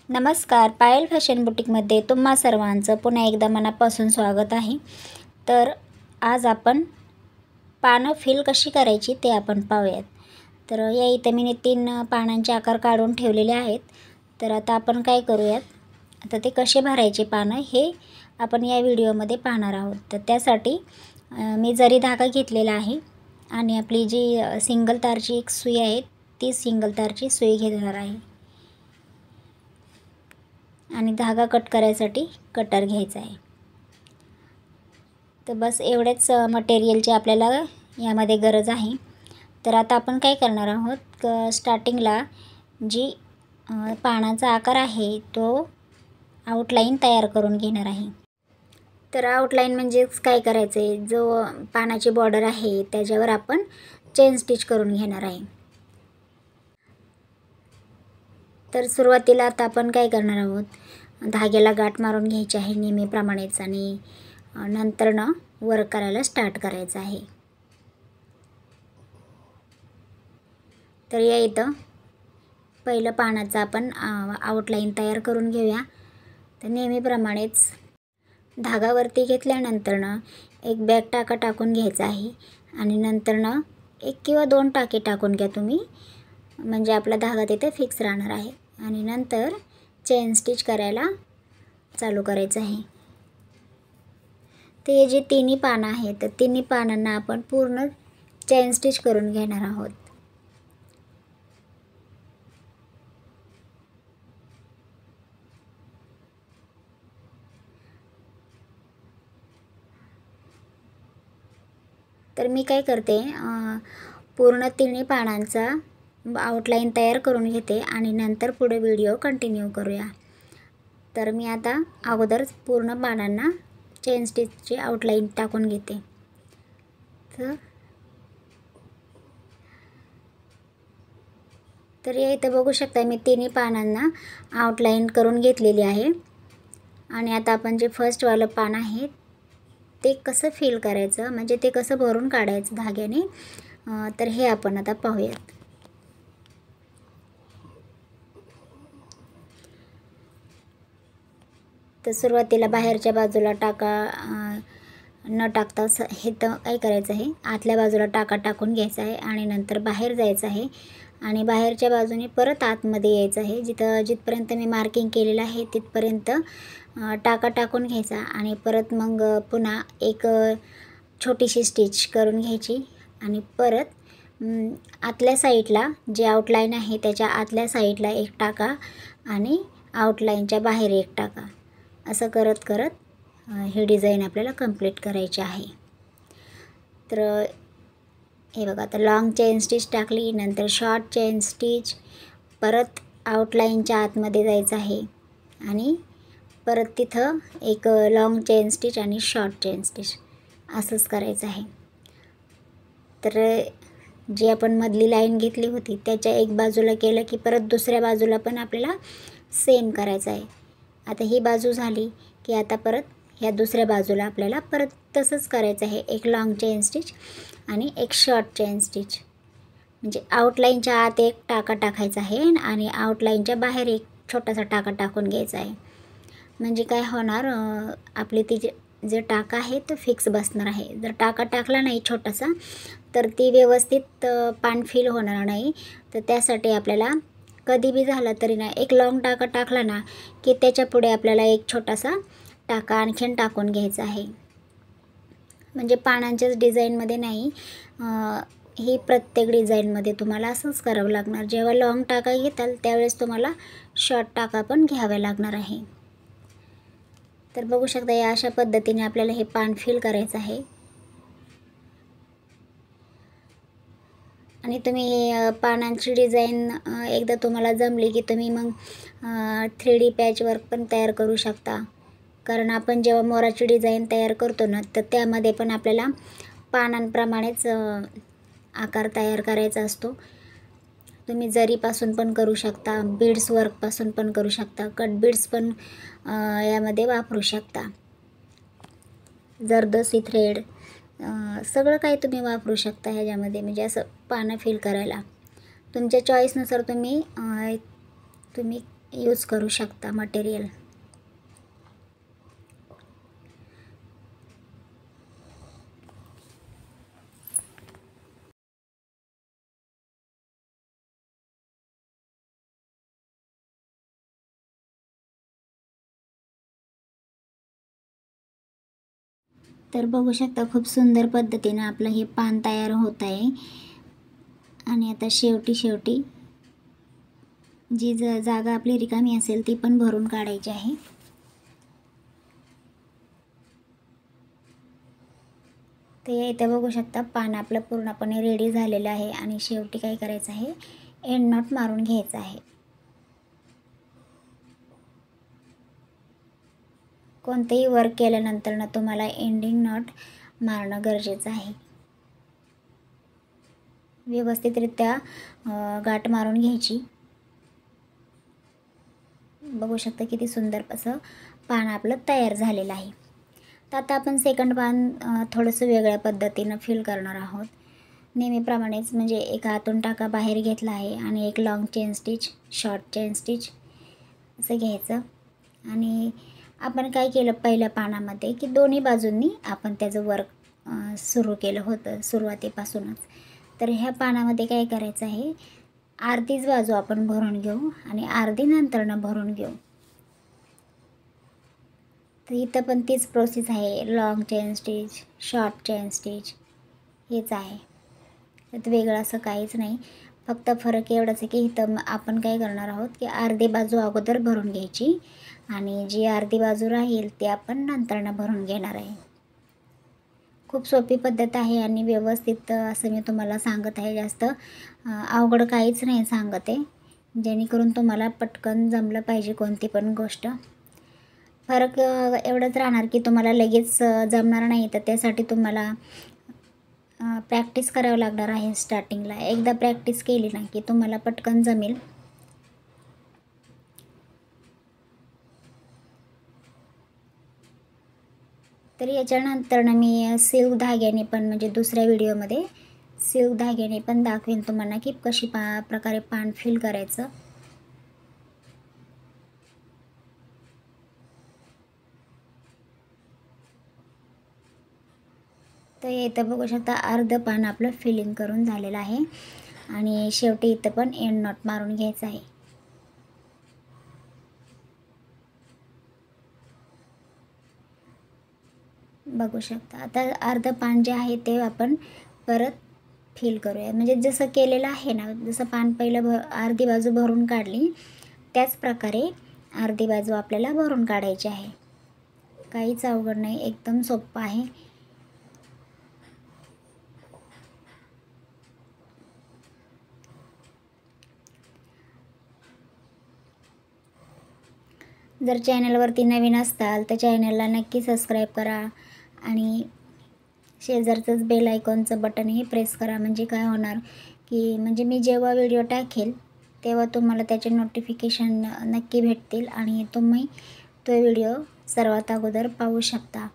नमस्कार, पायल फॅशन बुटीकमध्ये तुम्हा सर्वांचं पुन्हा एकदा मनापासून स्वागत आहे। तर आज आपण पानं फिल कशी करायची ते आपण पाहूयात। तर या इथे मी 3 पानांचे आकार काढून ठेवलेले आहेत। तर आता आपण काय करूयात, आता ते कसे भरायचे पानं हे आपण या व्हिडिओमध्ये पाहणार आहोत। तर त्यासाठी मी जरी धागा घेतलेला आहे आणि आपली जी सिंगल तारची एक सुई आहे ती सिंगल तारची सुई घेणार आहे आणि धागा कट करायसाठी कटर घ्यायचा आहे। तर बस एवढेच मटेरियलची आपल्याला यामध्ये गरज आहे। तर आता आपण काय करणार आहोत, स्टार्टिंगला जी पानाचा आकार आहे तो आउटलाइन तयार करून घेणार आहे। तर आउटलाइन म्हणजेच काय करायचं आहे, जो पानाची बॉर्डर आहे त्याच्यावर आपण चेन स्टिच करून घेणार आहे। तर सुरुवातीला आता आपण काय करणार आहोत, धाग्याला गाठ मारून घ्यायची आहे नेहमीप्रमाणेच आणि नंतर वर्क करायला स्टार्ट करायचं आहे। तर या इथं पहिलं पानाचं आपण आउटलाइन तयार करून घेऊया। तर नेहमीप्रमाणेच धागावरती घेतल्यानंतर एक बॅक टाका टाकून घ्यायचा आहे आणि नंतर 1 किंवा 2 टाके टाकून घ्या तुम्ही, म्हणजे आपला धागा तिथे फिक्स राहणार आहे आणि नंतर चेन स्टिच करायला चालू करायचं आहे। ते जे तिन्ही पानं आहेत तर तिन्ही पानांना आपण पूर्ण चेन स्टिच करून घेणार आहोत। तर मी काय करते, पूर्ण तिन्ही पानांचा आउटलाइन तयार करून घेते आणि नंतर पुढे व्हिडिओ कंटिन्यू करूया। तर मी आता अगोदर पूर्ण पानांना चेन स्टिचची आउटलाइन टाकून घेते। तर या इथं बघू शकता मी तिन्ही पानांना आउटलाइन करून घेतलेली आहे आणि आता आपण जे फर्स्टवालं पान आहे ते कसं फिल करायचं, म्हणजे ते कसं भरून काढायचं धाग्याने, तर हे आपण आता पाहूयात। तर सुरुवातीला बाहेरच्या बाजूला टाका न टाकता हे तर काय करायचं आहे, आतल्या बाजूला टाका टाकून घ्यायचा आहे आणि नंतर बाहेर जायचं आहे आणि बाहेरच्या बाजूने परत आतमध्ये यायचं आहे। जिथपर्यंत मी मार्किंग केलेलं आहे तिथपर्यंत टाका टाकून घ्यायचा आणि परत मग पुन्हा एक छोटीशी स्टिच करून घ्यायची आणि परत आतल्या साईडला जे आउटलाइन आहे त्याच्या आतल्या साईडला एक टाका आणि आउटलाइनच्या बाहेर एक टाका, असं करत करत ही डिझाईन आपल्याला कंप्लीट करायची आहे। तर हे बघा, आता लॉंग चेन स्टिच टाकली, नंतर शॉर्ट चेन स्टिच, परत आउटलाइनच्या आतमध्ये जायचं आहे आणि परत तिथं एक लॉंग चेन स्टिच आणि शॉर्ट चेन स्टिच असंच करायचं आहे। तर जी आपण मधली लाईन घेतली होती त्याच्या एक बाजूला केलं की परत दुसऱ्या बाजूला पण आपल्याला सेम करायचं आहे। आता ही बाजू झाली की आता परत ह्या दुसऱ्या बाजूला आपल्याला परत तसंच करायचं आहे, एक लॉंग चेन स्टिच आणि एक शॉर्ट चेन स्टिच, म्हणजे आउटलाइनच्या आत एक टाका टाकायचा आहे आणि आउटलाइनच्या बाहेर एक छोटासा टाका टाकून घ्यायचा आहे। म्हणजे काय होणार, आपली ती जे टाका आहे तो फिक्स बसणार आहे। जर टाका टाकला नाही छोटासा तर ती व्यवस्थित पान फिल होणार नाही। तर त्यासाठी आपल्याला कधी बी झालं तरी ना एक लॉंग टाका टाकला ना की त्याच्या पुढे आपल्याला एक छोटासा टाका आणखीन टाकून घ्यायचा आहे। म्हणजे पानांच्याच डिझाईनमध्ये नाही, ही प्रत्येक डिझाईनमध्ये तुम्हाला असंच करावं लागणार। जेव्हा लॉंग टाका घेताल त्यावेळेस तुम्हाला शॉर्ट टाका पण घ्यावे लागणार आहे। तर बघू शकता या अशा पद्धतीने आपल्याला हे पान फिल करायचं आहे आणि तुम्ही पानांची डिझाईन एकदा तुम्हाला जमली की तुम्ही मग 3D पॅचवर्क पण तयार करू शकता। कारण आपण जेव्हा मोराची डिझाईन तयार करतो ना तर त्यामध्ये पण आपल्याला पानांप्रमाणेच आकार तयार करायचा असतो। तुम्ही जरीपासून पण करू शकता, बीड्स वर्कपासून पण करू शकता, कट बीड्स पण यामध्ये वापरू शकता, जरदोसी थ्रेड, सगळं काही तुम्ही वापरू शकता ह्याच्यामध्ये, म्हणजे असं पानं फिल करायला तुमच्या चॉईसनुसार तुम्ही यूज करू शकता मटेरियल. तर बघू शकता खूप सुंदर पद्धतीने आपलं हे पान तयार होत आहे. आणि आता शेवटी जी जागा आपली रिकामी असेल ती पण भरून काढायची आहे. ते इथे बघू शकता पान आपलं पूर्णपणे रेडी झालेलं आहे. आणि शेवटी काय करायचं आहे, एंड नॉट मारून घ्यायचं आहे. कोणतेही वर्क केल्यानंतर ना तुम्हाला एंडिंग नॉट मारणं गरजेचं आहे. व्यवस्थितरित्या गाठ मारून घ्यायची. बघू शकता किती सुंदर असं पान आपलं तयार झालेलं आहे. तर आता आपण सेकंड पान थोडंसं वेगळ्या पद्धतीनं फिल करणार आहोत. नेहमीप्रमाणेच म्हणजे एक आतून टाका बाहेर घेतला आहे आणि एक long chain stitch, short chain stitch असं घ्यायचं. आणि आपण काय केलं पहिल्या पानामध्ये की दोन्ही बाजूंनी आपण त्याचं वर्क सुरू केलं होतं सुरुवातीपासूनच. तर ह्या पानामध्ये काय करायचं आहे, अर्धीच बाजू आपण भरून घेऊ आणि अर्धी नंतरनं भरून घेऊ. तर इथं पण तीच प्रोसेस आहे, long chain stitch, short chain stitch हेच आहे. त्यात वेगळं असं काहीच नाही. फक्त फरक एवढाच आहे की इथं आपण काय करणार आहोत की अर्धी बाजू अगोदर भरून घ्यायची आणि जी अर्धी बाजू राहील ती आपण नंतरनं भरून घेणार आहे. खूप सोपी पद्धत आहे आणि व्यवस्थित असं मी तुम्हाला सांगत आहे. जास्त अवघड काहीच नाही सांगत आहे, जेणेकरून तुम्हाला पटकन जमलं पाहिजे कोणती पण गोष्ट. फरक एवढंच राहणार की तुम्हाला लगेच जमणार नाही, तर त्यासाठी तुम्हाला प्रॅक्टिस करावं लागणार आहे स्टार्टिंगला. एकदा प्रॅक्टिस केली ना की तुम्हाला पटकन जमेल. तर याच्यानंतर मी सिल्क धाग्याने पण म्हणजे दुसऱ्या व्हिडिओमध्ये सिल्क धाग्याने पण दाखवेन तुम्हाला की कशी प्रकारे पान फिल करायचं. तर इथं बघू शकता अर्ध पान आपलं फिलिंग करून झालेलं आहे आणि शेवटी इथं पण एंड नॉट मारून घ्यायचं आहे. बघू शकता आता अर्ध पान जे आहे ते आपण परत फिल करूया. म्हणजे जसं केलेलं आहे ना, जसं पान पहिलं अर्धी बाजू भरून काढली त्याच प्रकारे अर्धी बाजू आपल्याला भरून काढायची आहे. काहीच अवघड नाही, एकदम सोपं आहे. जर चॅनलवरती नवीन असाल तर चॅनलला नक्की सबस्क्राईब करा आणि शेजारचंच बेल आयकॉनचं बटनही प्रेस करा. म्हणजे काय होणार की म्हणजे मी जेव्हा व्हिडिओ टाकेल तेव्हा तुम्हाला त्याचे नोटिफिकेशन नक्की भेटतील आणि तुम्ही तो व्हिडिओ सर्वात अगोदर पाहू शकता.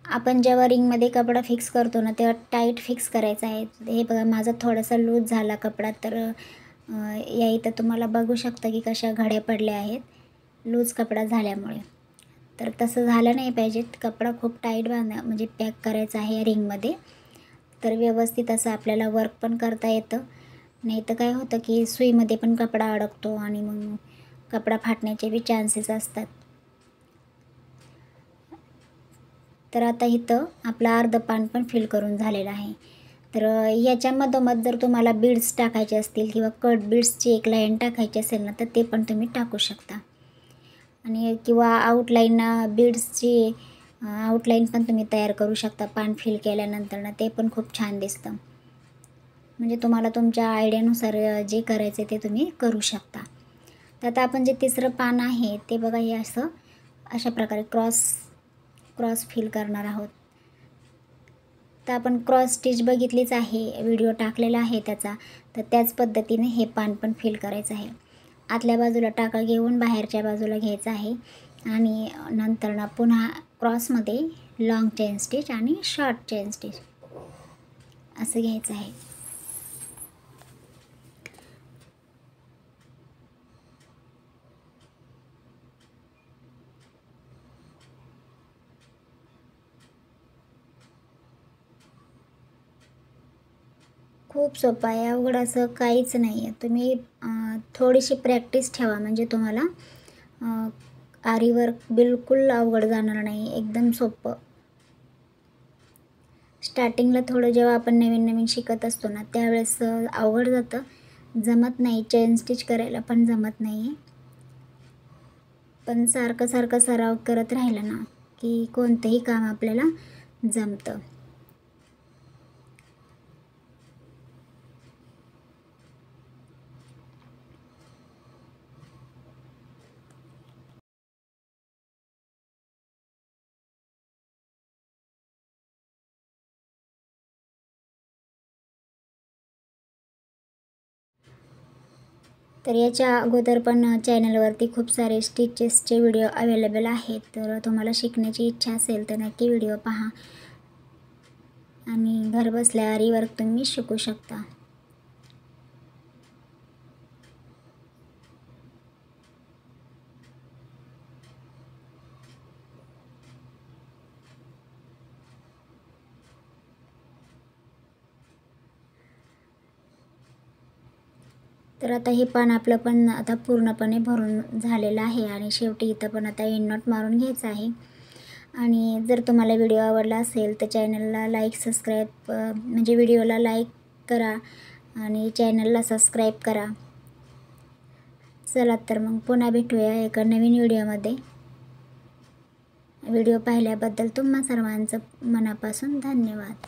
आपण जेव्हा रिंगमध्ये कपडा फिक्स करतो ना तेव्हा टाईट फिक्स करायचा आहे. हे बघा माझा थोडासा लूज झाला कपडा, तर या इथं तुम्हाला बघू शकता की कशा घड्या पडल्या आहेत लूज कपडा झाल्यामुळे. तर तसं झालं नाही पाहिजे. कपडा खूप टाईट म्हणजे पॅक करायचा आहे रिंगमध्ये, तर व्यवस्थित असं आपल्याला वर्क पण करता येतं. नाही तर काय होतं की सुईमध्ये पण कपडा अडकतो आणि मग कपडा फाटण्याचे बी चान्सेस असतात. तर आता इथं आपलं अर्ध पान पण फिल करून झालेलं आहे. तर याच्या मधोमध जर तुम्हाला बीड्स टाकायचे असतील किंवा कट बीड्सची एक लाईन टाकायची असेल ना तर ते पण तुम्ही टाकू शकता. आणि किंवा आउटलाईन बीड्सची आउटलाईन पण तुम्ही तयार करू शकता पान फिल केल्यानंतर ना, ते पण खूप छान दिसतं. म्हणजे तुम्हाला तुमच्या आयडियानुसार जे करायचं ते तुम्ही करू शकता. तर आता आपण जे तिसरं पान आहे ते बघा, हे असं अशा प्रकारे क्रॉस फिल करणार आहोत. तर आपण क्रॉस स्टिच बघितलीच आहे, व्हिडिओ टाकलेला आहे त्याचा. तर त्याच पद्धतीने हे पान पण फिल करायचं आहे. आतल्या बाजूला टाका घेऊन बाहेरच्या बाजूला घ्यायचा आहे आणि नंतर पुन्हा क्रॉसमध्ये लॉंग चेन स्टिच आणि शॉर्ट चेन स्टिच असं घ्यायचं आहे. खूप सोपं आहे, अवघड असं काहीच नाही आहे. तुम्ही थोडीशी प्रॅक्टिस ठेवा म्हणजे तुम्हाला आरी वर्क बिलकुल अवघड जाणार नाही, एकदम सोपं. स्टार्टिंगला थोडं जेव्हा आपण नवीन नवीन शिकत असतो ना त्यावेळेस अवघड जातं, जमत नाही, चेन स्टिच करायला पण जमत नाही. पण सारखं सारखं सराव करत राहिलं ना की कोणतंही काम आपल्याला जमतं. तर याच्या अगोदर पण चॅनलवरती खूप सारे स्टिचेसचे व्हिडिओ अवेलेबल आहेत, तर तुम्हाला शिकण्याची इच्छा असेल तर नक्की व्हिडिओ पहा आणि घरबसल्या आरी वर्क तुम्ही शिकू शकता. तर आता हे पान आपलं पण आता पूर्णपणे भरून झालेलं आहे आणि शेवटी इथं पण आता एंड नॉट मारून घ्यायचं आहे. आणि जर तुम्हाला व्हिडिओ आवडला असेल तर चॅनलला लाईक सबस्क्राईब म्हणजे व्हिडिओला लाईक करा आणि चॅनलला सबस्क्राईब करा. चला तर मग पुन्हा भेटूया एका नवीन व्हिडिओमध्ये. व्हिडिओ पाहिल्याबद्दल तुम्हा सर्वांचं मनापासून धन्यवाद.